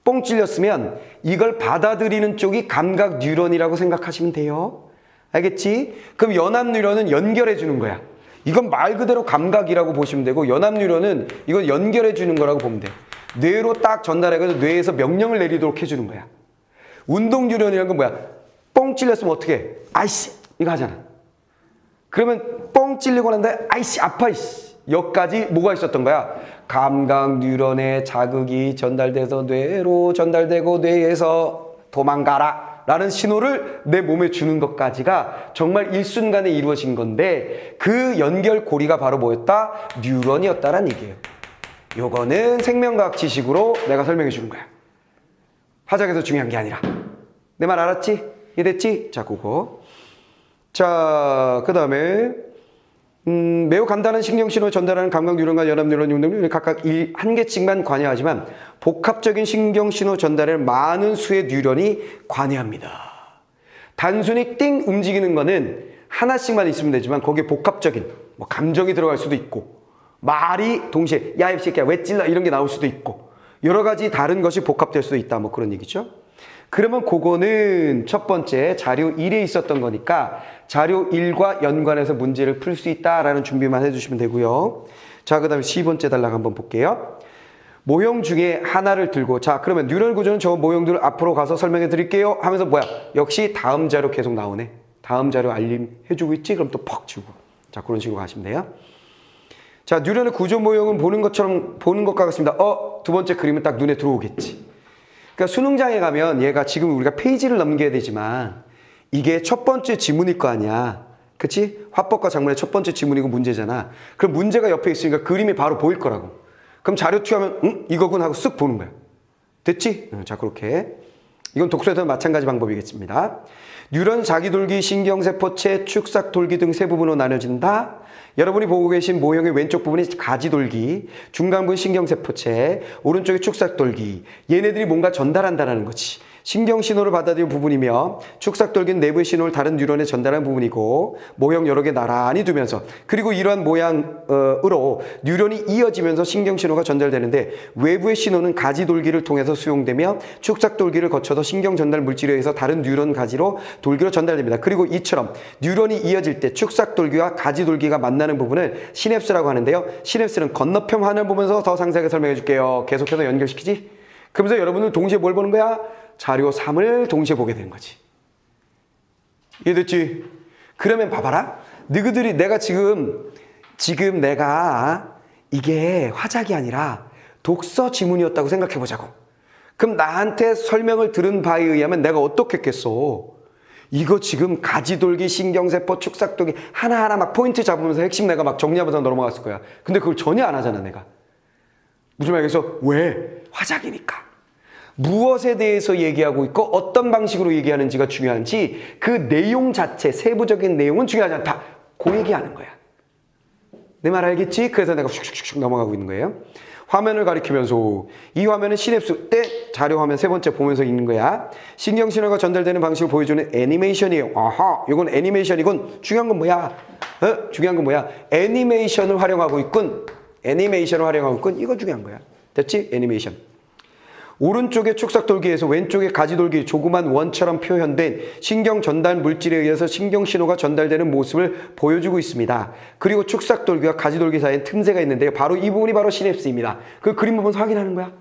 뻥 찔렸으면 이걸 받아들이는 쪽이 감각 뉴런이라고 생각하시면 돼요. 알겠지? 그럼 연합 뉴런은 연결해 주는 거야. 이건 말 그대로 감각이라고 보시면 되고, 연합 뉴런은 이건 연결해 주는 거라고 보면 돼. 뇌로 딱 전달해가지고 뇌에서 명령을 내리도록 해주는 거야. 운동 뉴런이라는 건 뭐야? 뻥 찔렸으면 어떻게 해? 아이씨 이거 하잖아. 그러면 뻥 찔리고 난데 아이씨 아파 이씨 여기까지 뭐가 있었던 거야? 감각 뉴런의 자극이 전달돼서 뇌로 전달되고 뇌에서 도망가라 라는 신호를 내 몸에 주는 것까지가 정말 일순간에 이루어진 건데, 그 연결고리가 바로 뭐였다? 뉴런이었다라는 얘기예요. 요거는 생명과학 지식으로 내가 설명해 주는 거야. 화작에서 중요한 게 아니라. 내 말 알았지? 이해됐지? 자, 그거. 자, 그 다음에 매우 간단한 신경신호를 전달하는 감각뉴런과 연합뉴런 용동률이 각각 한 개씩만 관여하지만 복합적인 신경신호 전달에 많은 수의 뉴런이 관여합니다. 단순히 띵 움직이는 거는 하나씩만 있으면 되지만 거기에 복합적인 뭐 감정이 들어갈 수도 있고 말이 동시에 야 이 새끼야 왜 찔러 이런 게 나올 수도 있고 여러 가지 다른 것이 복합될 수도 있다 뭐 그런 얘기죠. 그러면 그거는 첫 번째 자료 1에 있었던 거니까 자료 1과 연관해서 문제를 풀 수 있다라는 준비만 해주시면 되고요. 자, 그 다음에 10번째 단락 한번 볼게요. 모형 중에 하나를 들고 자 그러면 뉴럴 구조는 저 모형들을 앞으로 가서 설명해 드릴게요 하면서 뭐야 역시 다음 자료 계속 나오네. 다음 자료 알림 해주고 있지? 그럼 또 퍽 주고 자 그런 식으로 가시면 돼요. 자 뉴런의 구조 모형은 보는 것처럼 보는 것과 같습니다. 두 번째 그림은 딱 눈에 들어오겠지. 그러니까 수능장에 가면 얘가 지금 우리가 페이지를 넘겨야 되지만 이게 첫 번째 지문일 거 아니야. 그치? 화법과 작문의 첫 번째 지문이고 문제잖아. 그럼 문제가 옆에 있으니까 그림이 바로 보일 거라고. 그럼 자료 투하면 이거군 하고 쓱 보는 거야. 됐지? 자 그렇게. 이건 독서에서는 마찬가지 방법이겠습니다. 뉴런 자기돌기, 신경세포체, 축삭돌기 등 세 부분으로 나눠진다. 여러분이 보고 계신 모형의 왼쪽 부분이 가지돌기, 중간 부분 신경세포체, 오른쪽이 축삭돌기. 얘네들이 뭔가 전달한다는 거지. 신경신호를 받아들이는 부분이며 축삭돌기는 내부의 신호를 다른 뉴런에 전달하는 부분이고 모형 여러 개 나란히 두면서 그리고 이러한 모양으로 뉴런이 이어지면서 신경신호가 전달되는데 외부의 신호는 가지돌기를 통해서 수용되며 축삭돌기를 거쳐서 신경전달 물질에 의해서 다른 뉴런 가지로 돌기로 전달됩니다. 그리고 이처럼 뉴런이 이어질 때 축삭돌기와 가지돌기가 만나는 부분을 시냅스라고 하는데요. 시냅스는 건너편 화면을 보면서 더 상세하게 설명해 줄게요. 계속해서 연결시키지? 그러면서 여러분은 동시에 뭘 보는 거야? 자료 3을 동시에 보게 되는 거지. 이해됐지? 그러면 봐봐라. 너희들이 내가 지금 내가 이게 화작이 아니라 독서 지문이었다고 생각해 보자고. 그럼 나한테 설명을 들은 바에 의하면 내가 어떻게 했겠어? 이거 지금 가지돌기, 신경세포, 축삭돌기 하나하나 막 포인트 잡으면서 핵심 내가 막 정리하면서 넘어갔을 거야. 근데 그걸 전혀 안 하잖아 내가. 무슨 말이겠어? 왜? 화작이니까. 무엇에 대해서 얘기하고 있고 어떤 방식으로 얘기하는지가 중요한지 그 내용 자체, 세부적인 내용은 중요하지 않다. 그 얘기하는 거야. 내 말 알겠지? 그래서 내가 슉슉슉 넘어가고 있는 거예요. 화면을 가리키면서 이 화면은 시냅스 때 자료 화면 세 번째 보면서 있는 거야. 신경신호가 전달되는 방식을 보여주는 애니메이션이에요. 아하, 이건 애니메이션이군. 중요한 건 뭐야? 중요한 건 뭐야? 애니메이션을 활용하고 있군. 애니메이션을 활용하고 있군. 이거 중요한 거야. 됐지? 애니메이션. 오른쪽의 축삭돌기에서 왼쪽의 가지돌기 조그만 원처럼 표현된 신경 전달 물질에 의해서 신경신호가 전달되는 모습을 보여주고 있습니다. 그리고 축삭돌기와 가지돌기 사이에 틈새가 있는데요. 바로 이 부분이 바로 시냅스입니다. 그 그림 보면서 확인하는 거야.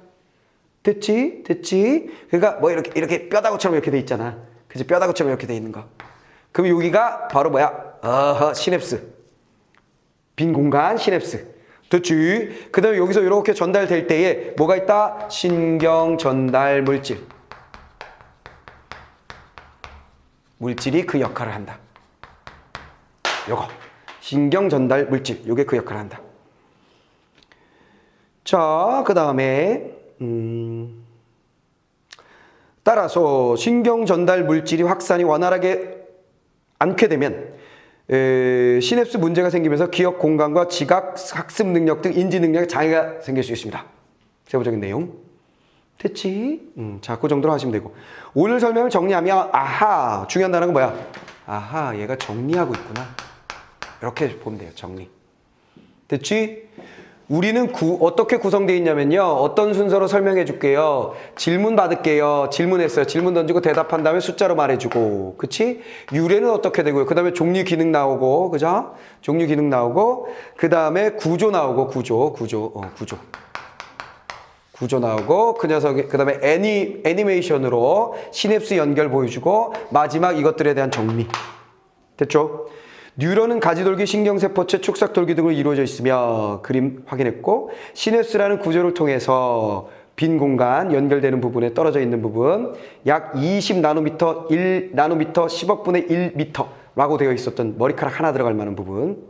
됐지? 됐지? 그러니까 뭐 이렇게 뼈다구처럼 이렇게 돼 있잖아. 그치? 뼈다구처럼 이렇게 돼 있는 거. 그럼 여기가 바로 뭐야? 시냅스. 빈 공간 시냅스. 됐지? 그 다음에 여기서 이렇게 전달될 때에 뭐가 있다? 신경 전달 물질. 물질이 그 역할을 한다. 요거. 신경 전달 물질. 요게 그 역할을 한다. 자, 그 다음에 따라서 신경 전달 물질이 확산이 원활하게 않게 되면 시냅스 문제가 생기면서 기억 공간과 지각, 학습 능력 등 인지 능력에 장애가 생길 수 있습니다. 세부적인 내용. 됐지? 자, 그 정도로 하시면 되고. 오늘 설명을 정리하면 아하, 중요한 단어가 뭐야? 아하, 얘가 정리하고 있구나. 이렇게 보면 돼요. 정리. 됐지? 우리는 어떻게 구성되어 있냐면요. 어떤 순서로 설명해 줄게요. 질문 받을게요. 질문했어요. 질문 던지고 대답한 다음에 숫자로 말해주고. 그치? 유래는 어떻게 되고요. 그 다음에 종류 기능 나오고. 그죠? 종류 기능 나오고. 그 다음에 구조 나오고. 구조 나오고. 그 녀석이, 그 다음에 애니메이션으로 시냅스 연결 보여주고. 마지막 이것들에 대한 정리. 됐죠? 뉴런은 가지돌기, 신경세포체, 축삭돌기 등으로 이루어져 있으며 그림 확인했고 시냅스라는 구조를 통해서 빈 공간 연결되는 부분에 떨어져 있는 부분 약 20나노미터, 1나노미터, 10억 분의 1미터라고 되어 있었던 머리카락 하나 들어갈 만한 부분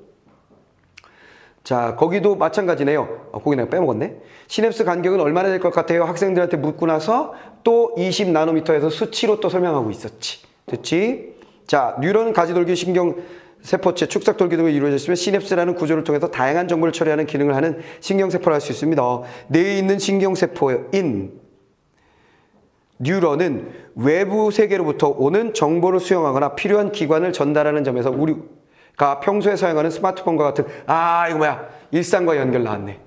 자, 거기도 마찬가지네요. 거기 내가 빼먹었네. 시냅스 간격은 얼마나 될 것 같아요? 학생들한테 묻고 나서 또 20나노미터에서 수치로 또 설명하고 있었지. 됐지? 자, 뉴런은 가지돌기 신경 세포체 축삭돌기 등으로 이루어져 있으면 시냅스라는 구조를 통해서 다양한 정보를 처리하는 기능을 하는 신경세포를 할 수 있습니다. 뇌에 있는 신경세포인 뉴런은 외부 세계로부터 오는 정보를 수용하거나 필요한 기관을 전달하는 점에서 우리가 평소에 사용하는 스마트폰과 같은 이거 뭐야? 일상과 연결 나왔네.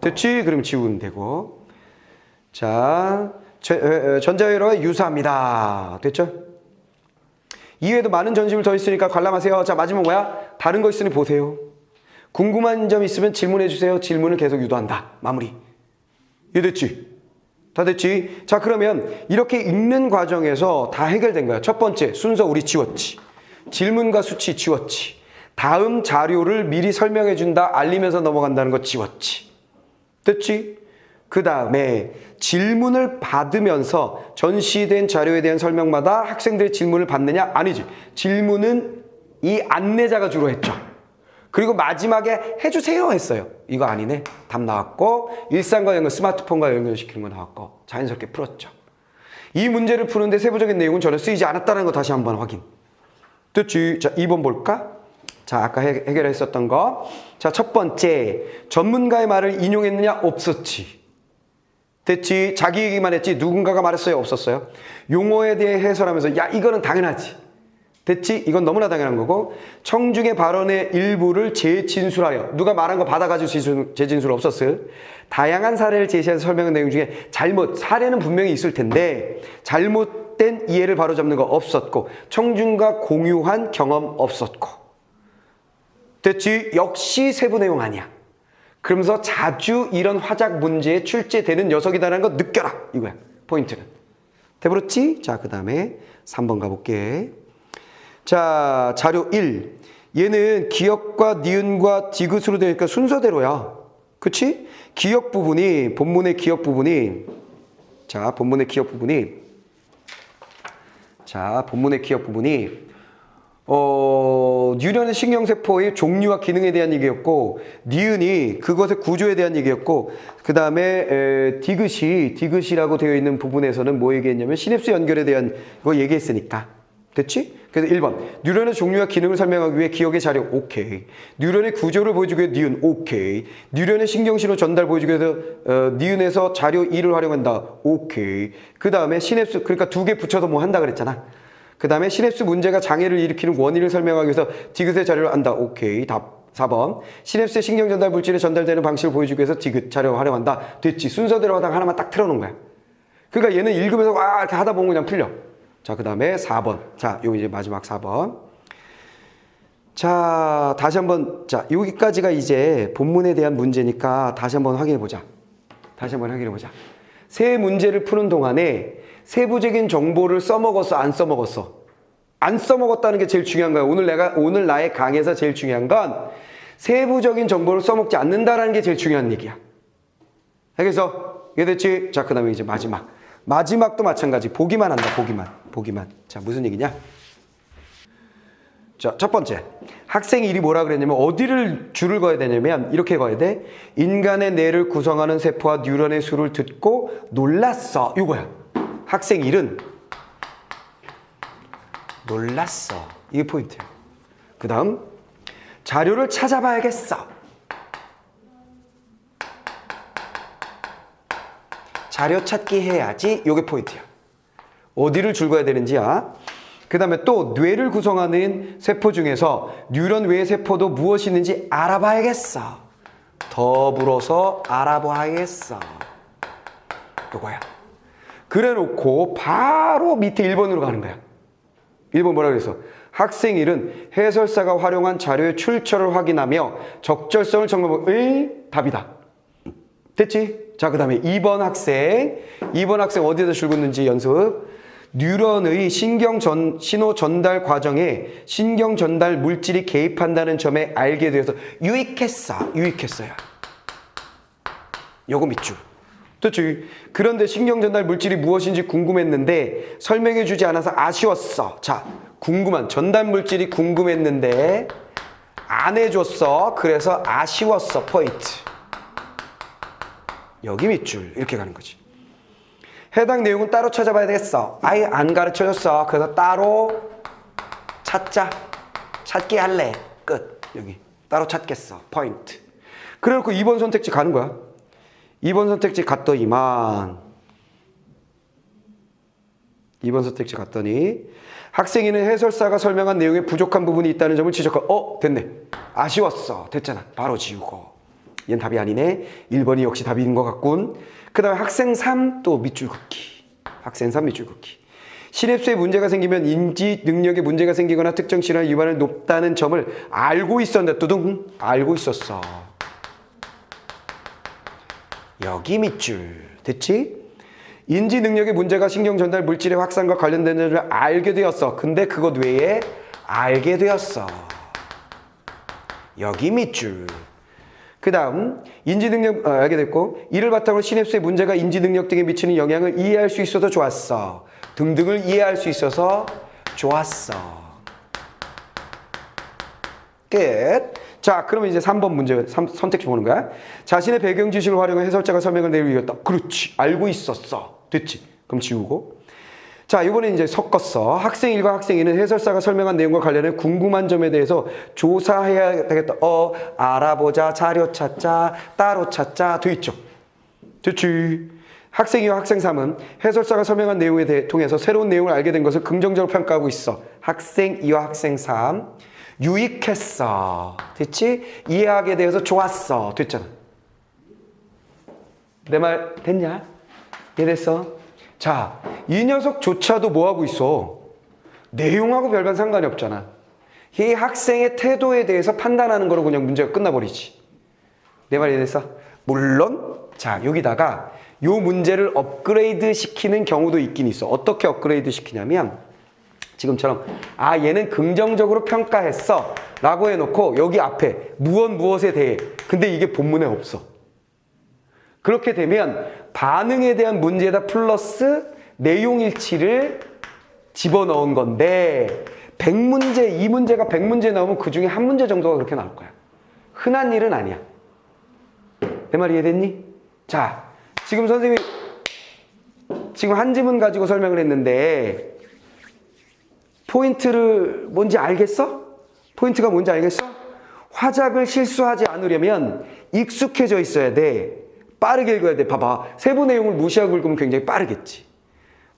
됐지? 그럼 지우면 되고. 자, 전자회로와 유사합니다. 됐죠? 이외에도 많은 전집을 더 있으니까 관람하세요. 자, 마지막 뭐야? 다른 거 있으니 보세요. 궁금한 점 있으면 질문해 주세요. 질문을 계속 유도한다. 마무리. 이해됐지? 다 됐지? 자, 그러면 이렇게 읽는 과정에서 다 해결된 거야. 첫 번째, 순서 우리 지웠지. 질문과 수치 지웠지. 다음 자료를 미리 설명해 준다. 알리면서 넘어간다는 거 지웠지. 됐지? 그 다음에 질문을 받으면서 전시된 자료에 대한 설명마다 학생들의 질문을 받느냐? 아니지. 질문은 이 안내자가 주로 했죠. 그리고 마지막에 해주세요 했어요. 이거 아니네. 답 나왔고 일상과 연결, 스마트폰과 연결시키는 거 나왔고 자연스럽게 풀었죠. 이 문제를 푸는데 세부적인 내용은 전혀 쓰이지 않았다는 거 다시 한번 확인. 됐지? 자, 2번 볼까? 자, 아까 해결했었던 거. 자, 첫 번째, 전문가의 말을 인용했느냐? 없었지. 됐지? 자기 얘기만 했지 누군가가 말했어요? 없었어요? 용어에 대해 해설하면서 야, 이거는 당연하지. 됐지? 이건 너무나 당연한 거고. 청중의 발언의 일부를 재진술하여 누가 말한 거 받아가지고 재진술 없었어요? 다양한 사례를 제시해서 설명한 내용 중에 사례는 분명히 있을 텐데 잘못된 이해를 바로잡는 거 없었고 청중과 공유한 경험 없었고. 됐지? 역시 세부 내용 아니야. 그러면서 자주 이런 화작 문제에 출제되는 녀석이다라는 거 느껴라. 이거야. 포인트는. 돼버렸지? 자, 그 다음에 3번 가볼게. 자, 자료 1. 얘는 기역과 니은과 디귿으로 되니까 순서대로야. 그치? 기역 부분이, 본문의 기역 부분이, 뉴런의 신경세포의 종류와 기능에 대한 얘기였고 니은이 그것의 구조에 대한 얘기였고 그 다음에 디귿이라고 되어 있는 부분에서는 뭐 얘기했냐면 시냅스 연결에 대한 거 얘기했으니까. 됐지? 그래서 1번 뉴런의 종류와 기능을 설명하기 위해 기억의 자료 오케이. 뉴런의 구조를 보여주기 위해 니은 오케이. 뉴런의 신경신호 전달 보여주기 위해서 니은에서 자료 2를 활용한다 오케이. 그 다음에 시냅스 그러니까 2개 붙여서 뭐 한다 그랬잖아. 그 다음에 시냅스 문제가 장애를 일으키는 원인을 설명하기 위해서 디귿의 자료를 안다. 오케이. 답 4번. 시냅스의 신경 전달 물질에 전달되는 방식을 보여주기 위해서 디귿 자료를 활용한다. 됐지. 순서대로 하다가 하나만 딱 틀어놓은 거야. 그러니까 얘는 읽으면서 이렇게 하다 보면 그냥 풀려. 자, 그 다음에 4번. 자, 요 이제 마지막 4번. 자, 다시 한번. 자, 여기까지가 이제 본문에 대한 문제니까 다시 한번 확인해 보자. 세 문제를 푸는 동안에 세부적인 정보를 써먹었어, 안 써먹었어? 안 써먹었다는 게 제일 중요한 거야. 오늘 나의 강의에서 제일 중요한 건 세부적인 정보를 써먹지 않는다라는 게 제일 중요한 얘기야. 알겠어? 이해됐지? 자, 그 다음에 이제 마지막도 마찬가지. 보기만 한다, 보기만. 자, 무슨 얘기냐? 자, 첫 번째. 학생이 일이 뭐라 그랬냐면 어디를 줄을 그어야 되냐면 이렇게 그어야 돼. 인간의 뇌를 구성하는 세포와 뉴런의 수를 듣고 놀랐어. 이거야. 학생 일은 놀랐어. 이게 포인트야. 그 다음 자료를 찾아봐야겠어. 자료 찾기 해야지. 이게 포인트야. 어디를 줄 그어야 되는지야. 그 다음에 또 뇌를 구성하는 세포 중에서 뉴런 외의 세포도 무엇이 있는지 알아봐야겠어. 더불어서 알아봐야겠어. 이거야. 그래 놓고 바로 밑에 1번으로 가는 거야. 1번 뭐라 그랬어? 학생 일은 해설사가 활용한 자료의 출처를 확인하며 적절성을 점검을 답이다. 됐지? 자, 그 다음에 2번 학생 어디에다 줄 긋는지 연습. 뉴런의 신호 전달 과정에 신경 전달 물질이 개입한다는 점에 알게 되어서 유익했어요. 요거 밑줄. 됐지? 그런데 신경 전달 물질이 무엇인지 궁금했는데 설명해 주지 않아서 아쉬웠어. 자, 전달 물질이 궁금했는데 안 해줬어. 그래서 아쉬웠어. 포인트. 여기 밑줄. 이렇게 가는 거지. 해당 내용은 따로 찾아봐야 되겠어. 아예 안 가르쳐줬어. 그래서 따로 찾자. 찾기 할래. 끝. 여기. 따로 찾겠어. 포인트. 그래놓고 2번 선택지 가는 거야. 2번 선택지 갔더니만 2번 선택지 갔더니 학생이는 해설사가 설명한 내용에 부족한 부분이 있다는 점을 지적하고 됐네. 아쉬웠어. 됐잖아. 바로 지우고. 얘는 답이 아니네. 1번이 역시 답인 것 같군. 그 다음에 학생 3 또 밑줄 긋기. 학생 3 밑줄 긋기. 신입수에 문제가 생기면 인지 능력에 문제가 생기거나 특정 질환 위반을 높다는 점을 알고 있었는데 두둥 알고 있었어. 여기 밑줄. 됐지? 인지 능력의 문제가 신경 전달 물질의 확산과 관련된 점을 알게 되었어. 근데 그것 외에 알게 되었어. 여기 밑줄. 그 다음 인지 능력 알게 됐고 이를 바탕으로 시냅스의 문제가 인지 능력 등에 미치는 영향을 이해할 수 있어서 좋았어. 등등을 이해할 수 있어서 좋았어. 끝. 자, 그러면 이제 3번 문제 선택지 보는 거야. 자신의 배경 지식을 활용해 해설자가 설명을 내리겠다. 그렇지. 알고 있었어. 됐지. 그럼 지우고. 자, 이번에 이제 섞었어. 학생 1과 학생 2는 해설사가 설명한 내용과 관련해 궁금한 점에 대해서 조사해야 되겠다. 알아보자, 자료 찾자, 따로 찾자 돼 있죠. 됐지. 학생 2와 학생 3은 해설사가 설명한 내용에 통해서 새로운 내용을 알게 된 것을 긍정적으로 평가하고 있어. 학생 2와 학생 3 유익했어. 됐지? 이해하게 되어서 좋았어. 됐잖아. 내 말 됐냐? 이해됐어? 자, 이 녀석조차도 뭐하고 있어? 내용하고 별반 상관이 없잖아. 이 학생의 태도에 대해서 판단하는 거로 그냥 문제가 끝나버리지. 내 말 이해됐어? 물론 자, 여기다가 요 문제를 업그레이드 시키는 경우도 있긴 있어. 어떻게 업그레이드 시키냐면 지금처럼 얘는 긍정적으로 평가했어 라고 해놓고 여기 앞에 무엇에 대해 근데 이게 본문에 없어. 그렇게 되면 반응에 대한 문제에다 플러스 내용 일치를 집어넣은 건데 100문제, 이 문제가 100문제 나오면 그 중에 한 문제 정도가 그렇게 나올 거야. 흔한 일은 아니야. 내 말 이해됐니? 자, 지금 선생님이 지금 한 지문 가지고 설명을 했는데 포인트를 뭔지 알겠어? 포인트가 뭔지 알겠어? 화작을 실수하지 않으려면 익숙해져 있어야 돼. 빠르게 읽어야 돼. 봐봐. 세부 내용을 무시하고 읽으면 굉장히 빠르겠지.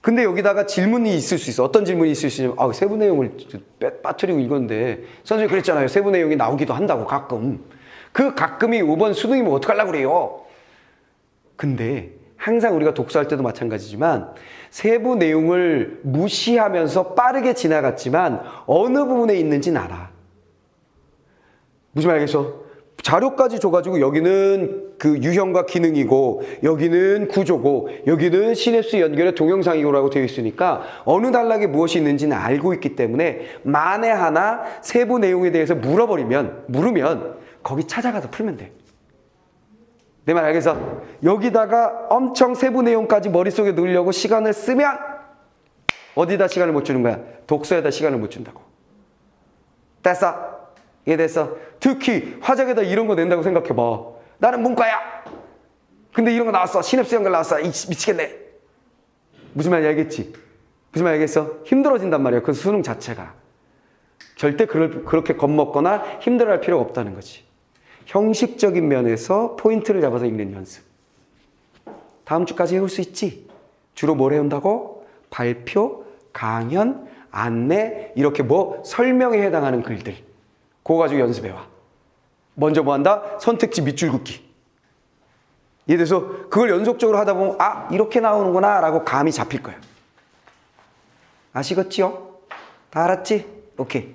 근데 여기다가 질문이 있을 수 있어. 어떤 질문이 있을 수 있냐면 세부 내용을 빠뜨리고 읽었는데 선생님 그랬잖아요. 세부 내용이 나오기도 한다고 가끔. 그 가끔이 5번 수능이면 어떡하려고 그래요? 근데 항상 우리가 독서할 때도 마찬가지지만 세부 내용을 무시하면서 빠르게 지나갔지만 어느 부분에 있는지는 알아. 무슨 말 알겠어? 자료까지 줘가지고 여기는 그 유형과 기능이고 여기는 구조고 여기는 시냅스 연결의 동영상이고라고 되어 있으니까 어느 단락에 무엇이 있는지는 알고 있기 때문에 만에 하나 세부 내용에 대해서 물으면 거기 찾아가서 풀면 돼. 내 말 알겠어? 여기다가 엄청 세부 내용까지 머릿속에 넣으려고 시간을 쓰면 어디다 시간을 못 주는 거야? 독서에다 시간을 못 준다고. 됐어? 이해됐어? 특히 화작에다 이런 거 낸다고 생각해봐. 나는 문과야. 근데 이런 거 나왔어. 시냅스 연결 나왔어. 미치겠네. 무슨 말인지 알겠지? 무슨 말인지 알겠어? 힘들어진단 말이야. 그 수능 자체가. 절대 그렇게 겁먹거나 힘들어할 필요가 없다는 거지. 형식적인 면에서 포인트를 잡아서 읽는 연습. 다음 주까지 해올 수 있지? 주로 뭘 해온다고? 발표, 강연, 안내, 이렇게 설명에 해당하는 글들. 그거 가지고 연습해와. 먼저 뭐 한다? 선택지 밑줄 긋기. 이래서 그걸 연속적으로 하다 보면 이렇게 나오는구나 라고 감이 잡힐 거야. 아시겠지요? 다 알았지? 오케이.